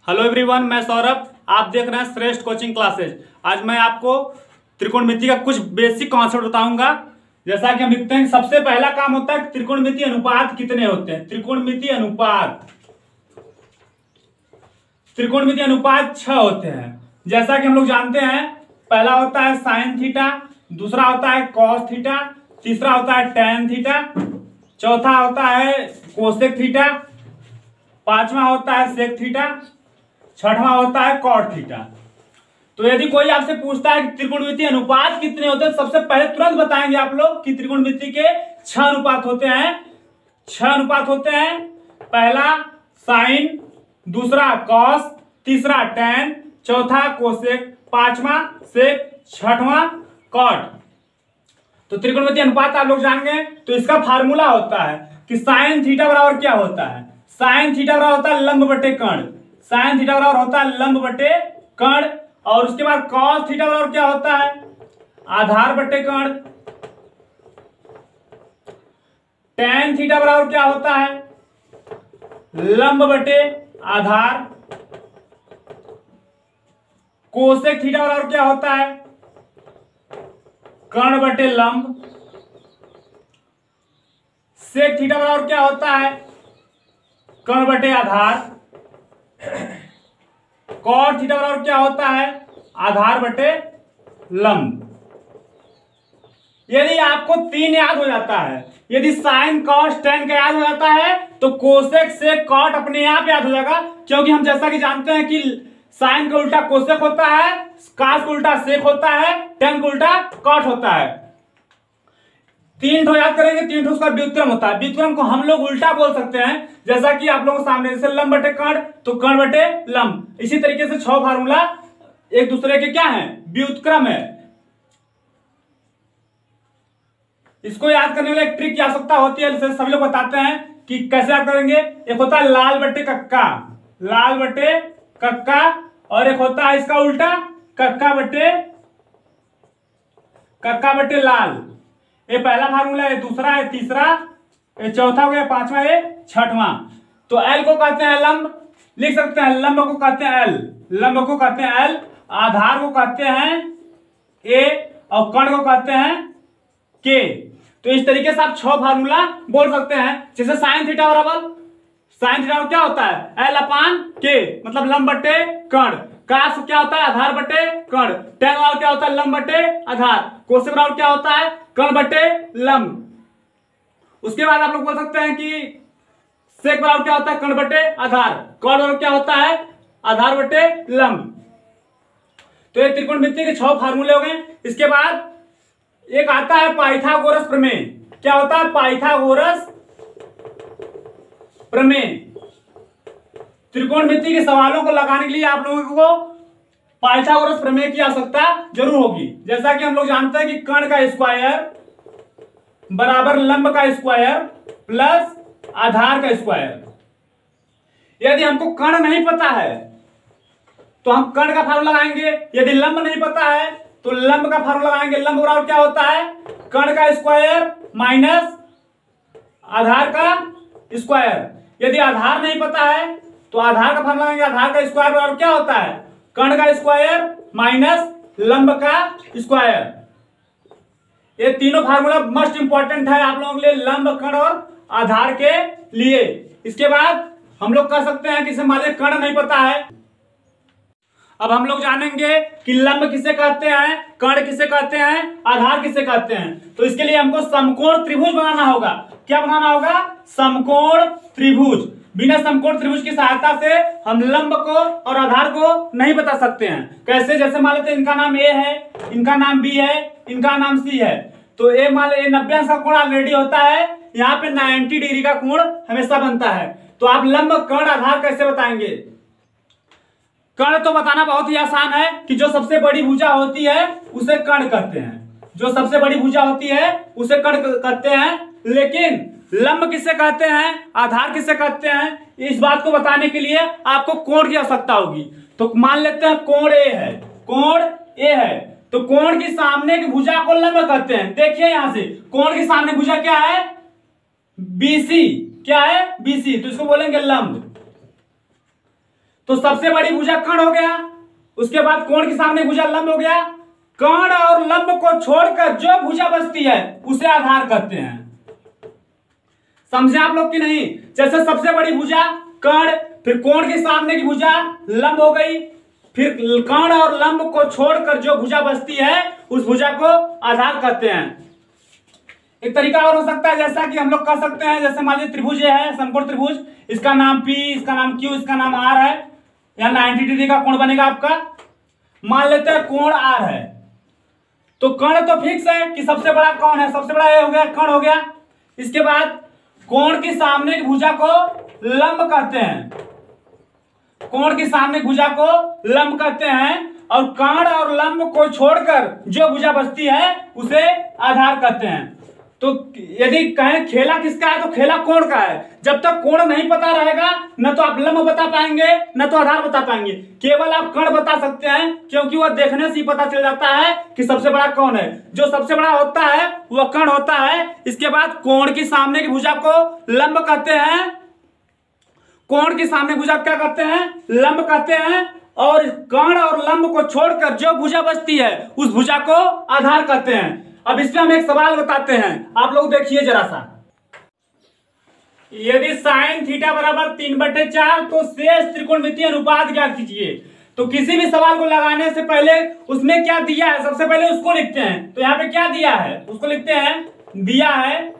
Hello everyone, मैं सौरभ। आप देख रहे हैं श्रेष्ठ कोचिंग क्लासेज। आज मैं आपको त्रिकोणमिति का कुछ बेसिक कॉन्सेप्ट बताऊंगा। जैसा कि हम लिखते हैं, सबसे पहला काम होता है त्रिकोणमिति अनुपात कितने होते हैं। त्रिकोणमिति अनुपात 6 होते हैं। जैसा कि हम लोग जानते हैं, पहला होता है साइन थीटा, दूसरा होता है कॉस थीटा, तीसरा होता है टेन थीटा, चौथा होता है कोसेक थीटा, पांचवा होता है सेक थीटा, छठवां होता है कॉट थीटा। तो यदि कोई आपसे पूछता है कि त्रिकोणमिति अनुपात कितने होते हैं, सबसे पहले तुरंत बताएंगे आप लोग कि त्रिकोणमिति के 6 अनुपात होते हैं। 6 अनुपात होते हैं। पहला साइन, दूसरा कॉस, तीसरा टेन, चौथा कोसेक, पांचवा सेक, छठवां कॉट। तो त्रिकोणमिति अनुपात आप लोग जान गए। तो इसका फार्मूला होता है कि साइन थीटा बराबर क्या होता है। साइन थीटा बराबर होता है लंब बटे कर्ण। साइन थीटा बराबर होता है लंब बटे कर्ण। और उसके बाद कॉस थीटा बराबर क्या होता है, आधार बटे कर्ण। टेन थीटा बराबर क्या होता है, लंब बटे आधार। कोसेक थीटा बराबर क्या होता है, कर्ण बटे लंब। सेक थीटा बराबर क्या होता है, कर्ण बटे आधार। कॉट थीटा बराबर क्या होता है, आधार बटे लंब। यदि आपको 3 याद हो जाता है, यदि साइन कॉस टेन का याद हो जाता है, तो कोसेक सेक कॉट अपने आप याद हो जाएगा। क्योंकि हम जैसा कि जानते हैं कि साइन का उल्टा कोसेक होता है, कॉस का उल्टा सेक होता है, टेन का उल्टा कॉट होता है। 3 ठो याद करेंगे, 3 ठो उसका व्युत्क्रम होता है। व्युत्क्रम को हम लोग उल्टा बोल सकते हैं, जैसा कि आप लोगों के सामने, जैसे लंब बटे कर्ण तो कर्ण बटे लंब। इसी तरीके से 6 फार्मूला एक दूसरे के क्या है, व्युत्क्रम है। इसको याद करने के लिए एक ट्रिक की आवश्यकता होती है, जैसे सभी लोग बताते हैं कि कैसे याद करेंगे। एक होता है लाल बटे कक्का, लाल बटे कक्का, और एक होता है इसका उल्टा कक्का बटे लाल। ये पहला फार्मूला है, दूसरा है, तीसरा, ये चौथा हो गया, पांचवा, ये छठवां। तो एल को कहते हैं लंब, लिख सकते हैं। लंब को कहते हैं एल, लंब को कहते हैं एल, आधार को कहते हैं ए, और कर्ण को कहते हैं के। तो इस तरीके से आप 6 फार्मूला बोल सकते हैं। जैसे साइन थीटा बराबर, साइन थीटा क्या होता है, एल अपान के, मतलब लंब बटे कर्ण। कास क्या होता है, आधार बटे कर्ण। टेन बराबर क्या होता है, लंब बटे आधार। कोसेक बराबर क्या होता है, कर्ण बटे लंब। उसके बाद आप लोग बोल सकते हैं कि सेक बराबर क्या होता है, कर्ण बटे आधार। कॉट बराबर क्या होता है, आधार बटे लंब। तो ये त्रिकोणमिति के 6 फार्मूले हो गए। इसके बाद एक आता है पाइथागोरस प्रमेय। क्या होता है, पाइथागोरस प्रमेय। त्रिकोणमिति के सवालों को लगाने के लिए आप लोगों को पाइथागोरस प्रमेय की आवश्यकता जरूर होगी। जैसा कि हम लोग जानते हैं कि कर्ण का स्क्वायर बराबर लंब का स्क्वायर प्लस आधार का स्क्वायर। यदि हमको कर्ण नहीं पता है तो हम कर्ण का फार्मूला लगाएंगे। यदि लंब नहीं पता है तो लंब का फार्मूला लगाएंगे। लंब बराबर क्या होता है, कर्ण का स्क्वायर माइनस आधार का स्क्वायर। यदि आधार नहीं पता है तो आधार का फार्मूला लगाएंगे। आधार का स्क्वायर बराबर क्या होता है, कर्ण का स्क्वायर माइनस लंब का स्क्वायर। ये तीनों फार्मूला मस्ट इंपॉर्टेंट है आप लोगों के लिए, लंब, कर्ण और आधार के लिए। इसके बाद हम लोग कह सकते हैं कि मान लीजिए कर्ण नहीं पता है। अब हम लोग जानेंगे कि लंब किसे कहते हैं, कर्ण किसे कहते हैं, आधार किसे कहते हैं। तो इसके लिए हमको समकोण त्रिभुज बनाना होगा। क्या बनाना होगा, समकोण त्रिभुज। बिना समकोण त्रिभुज की सहायता से हम लंब को और आधार को नहीं बता सकते हैं। कैसे, जैसे मान लेते हैं इनका नाम ए है, इनका नाम बी है, इनका नाम सी है। तो ए मान लीजिए 90 अंश का कोण ऑलरेडी होता है, यहाँ पे 90 डिग्री का कोण हमेशा बनता है। तो आप लंब, कर्ण, आधार कैसे बताएंगे। कर्ण तो बताना बहुत ही आसान है कि जो सबसे बड़ी भुजा होती है उसे कर्ण कहते हैं। जो सबसे बड़ी भुजा होती है उसे कर्ण कहते हैं। लेकिन लंब किसे कहते हैं, आधार किसे कहते हैं, इस बात को बताने के लिए आपको कोण की आवश्यकता होगी। तो मान लेते हैं कोण ए है, कोण ए है, तो कोण की सामने की भुजा को लंब कहते हैं। देखिए यहां से कोण की सामने भुजा क्या है, बीसी। क्या है, बीसी। तो इसको बोलेंगे लंब। तो सबसे बड़ी भुजा कर्ण हो गया, उसके बाद कोण के सामने भुजा लंब हो गया। कर्ण और लंब को छोड़कर जो भुजा बचती है उसे आधार कहते हैं। समझे आप लोग कि नहीं? जैसे सबसे बड़ी भुजा कर्ण, फिर कोण के सामने की भुजा लंब हो गई, फिर कर्ण और लंब को छोड़कर जो भुजा बचती है उस भुजा को आधार कहते हैं। एक तरीका और हो सकता है, जैसा कि हम लोग कह सकते हैं, जैसे मान लीजिए त्रिभुज है, समकोण त्रिभुज, इसका नाम P, इसका नाम Q, इसका नाम R है, यहाँ 90 डिग्री का कोण बनेगा आपका। मान लेते हैं कोण R है, तो कर्ण तो फिक्स है कि सबसे बड़ा कौन है, सबसे बड़ा ये हो गया, कर्ण हो गया। इसके बाद कोण के सामने की भुजा को लंब कहते हैं, कोण के सामने भुजा को लंब कहते हैं, और कर्ण और लंब को छोड़कर जो भुजा बचती है उसे आधार कहते हैं। तो यदि कहें खेला किसका है, तो खेला कोण का है। जब तक कोण नहीं पता रहेगा न तो आप लंब बता पाएंगे न तो आधार बता पाएंगे, केवल आप कर्ण बता सकते हैं, क्योंकि वह देखने से ही पता चल जाता है कि सबसे बड़ा कौन है। जो सबसे बड़ा होता है वह कर्ण होता है। इसके बाद कोण के सामने की भुजा को लंब कहते हैं, कोण के सामने भुजा क्या कहते हैं, लंब कहते हैं, और कर्ण और लंब को छोड़कर जो भुजा बचती है उस भुजा को आधार कहते हैं। अब इसमें हम एक सवाल बताते हैं, आप लोग देखिए जरा सा। यदि साइन थीटा बराबर 3/4 तो शेष त्रिकोणमितीय अनुपात ज्ञात कीजिए। तो किसी भी सवाल को लगाने से पहले उसमें क्या दिया है सबसे पहले उसको लिखते हैं। तो यहाँ पे क्या दिया है उसको लिखते हैं, दिया है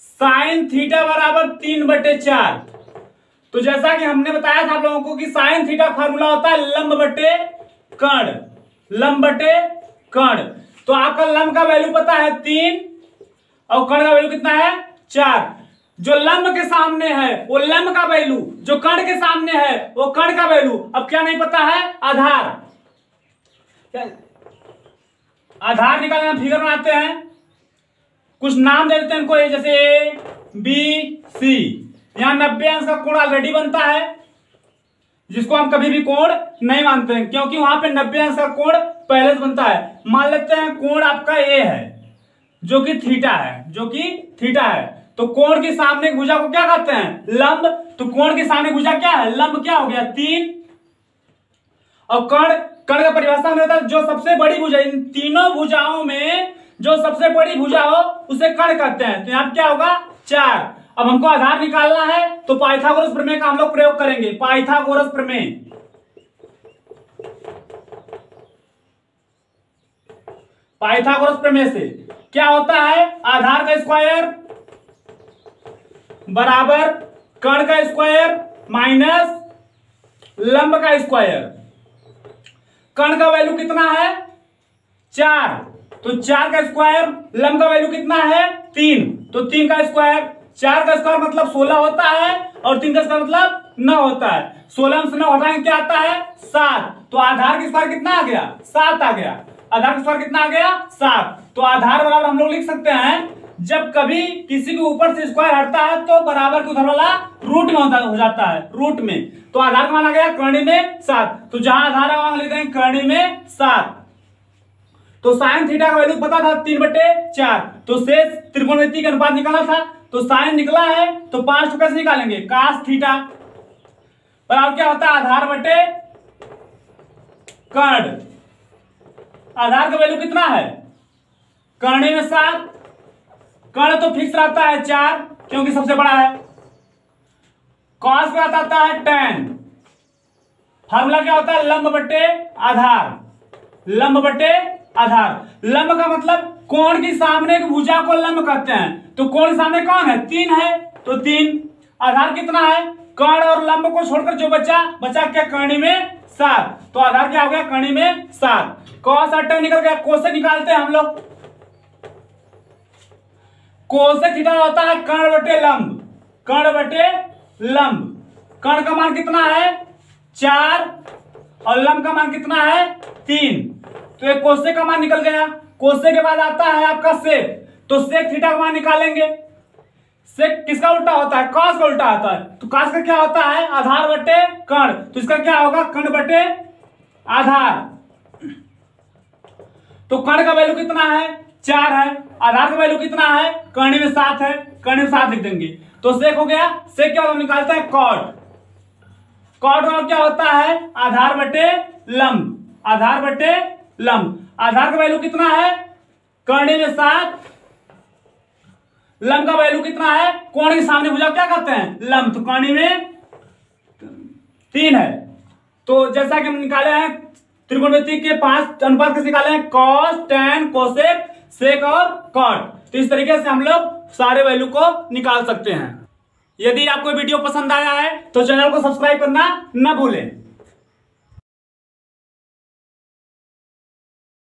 साइन थीटा बराबर 3/4। तो जैसा कि हमने बताया था आप लोगों को कि साइन थीटा फार्मूला होता है लंब बटे कर्ण, लंब बटे कर्ण। तो आपका लंब का वैल्यू पता है 3 और कर्ण का वैल्यू कितना है 4। जो लंब के सामने है वो लंब का वैल्यू, जो कर्ण के सामने है वो कर्ण का वैल्यू। अब क्या नहीं पता है, आधार। आधार निकालना, फिगर बनाते हैं, कुछ नाम दे देते हैं इनको, जैसे ए बी सी। यहां 90 अंश का कोण ऑलरेडी बनता है, जिसको हम कभी भी कोण नहीं मानते हैं, क्योंकि वहां पे 90 अंश का कोण पहले से बनता है। मान लेते हैं कोण आपका ए है जो कि थीटा है, जो कि थीटा है। तो कोण के सामने भुजा को क्या कहते हैं, लंब। तो कोण के सामने भुजा क्या है, लंब क्या हो गया 3। और कर्ण, कर्ण का परिभाषा में होता है जो सबसे बड़ी भुजा, इन तीनों भुजाओं में जो सबसे बड़ी भुजा हो उसे कर्ण कहते हैं। तो यहां क्या होगा 4। अब हमको आधार निकालना है तो पाइथागोरस प्रमेय का हम लोग प्रयोग करेंगे। पाइथागोरस प्रमेय, पाइथागोरस प्रमेय से क्या होता है, आधार का स्क्वायर बराबर कर्ण का स्क्वायर माइनस लंब का स्क्वायर। कर्ण का वैल्यू कितना है 4, तो 4 का स्क्वायर, लंब का वैल्यू कितना है 3, तो 3 का स्क्वायर। 4 का स्क्वायर मतलब 16 होता है और 3 का स्क्वायर मतलब 9 होता है। 16 से 9 हटाएंगे क्या आता है 7। तो आधार का स्क्वायर कितना आ गया 7 आ गया। आधार का स्क्वायर कितना आ गया 7। तो आधार बराबर हम लोग लिख सकते हैं, जब कभी किसी के ऊपर से स्क्वायर हटता है तो बराबर के उधर वाला रूट में हो जाता है, रूट में। तो आधार का मान आ गया कर्णी में 7। तो जहां आधार है वहां लिख देंगे कर्णी में 7। तो साइन थीटा का वैल्यू पता था 3/4। तो शेष त्रिकोणमिति का अनुपात निकाला था, तो साइन निकला है तो 5 कैसे निकालेंगे, कास थीटा बराबर क्या होता है आधार बटे कर्ण। आधार का वैल्यू कितना है, कर्णी में 7, कर्ण तो फिक्स रहता है 4 क्योंकि सबसे बड़ा है। कॉस पे आता है tan। फार्मूला क्या होता है, लंब बटे आधार, लंब बटे आधार। लंब का मतलब कोण के सामने की भुजा को लंब कहते हैं। तो कोण के सामने कौन है 3 है, तो 3। आधार कितना है, कर्ण और लंब को छोड़कर जो बचा क्या कर्णी में 7। तो आधार क्या हो गया कर्णी में 7। कॉस और tan निकल गया, कोसेक निकालते हैं हम लोग। कोसेक थीटा होता है कर्ण बटे लंब, कर्ण बटे लंब। कर्ण का मान कितना है 4 और लंब का मान कितना है 3। तो एक कोसेक का मान निकल गया। कोसेक के बाद आता है आपका सेक। तो सेक थीटा का मान निकालेंगे। सेक किसका उल्टा होता है, कॉस का उल्टा होता है। तो कॉस का क्या होता है आधार बटे कर्ण। तो इसका क्या होगा कर्ण बटे आधार। तो कर्ण का वैल्यू कितना है 4 है, आधार का वैल्यू कितना है कर्णी में 7 है, कर्णी में 7 लिख देंगे। तो सेक हो गया। सेक क्या होता है निकालता है कॉट। कॉट का क्या होता है, आधार बटे लंब, आधार बटे लंब। आधार का वैल्यू कितना है, कर्ण में 7, लंब का वैल्यू कितना है, कोण के सामने भुजा क्या कहते हैं, लंब, तो कर्ण में 3 है। तो जैसा कि हम निकाले हैं त्रिकोणमिति के 5 अनुपात कैसे निकाले हैं, कॉस, टैन, कोसेक, सेक और कॉट। तो इस तरीके से हम लोग सारे वैल्यू को निकाल सकते हैं। यदि आपको वीडियो पसंद आया है तो चैनल को सब्सक्राइब करना न भूलें।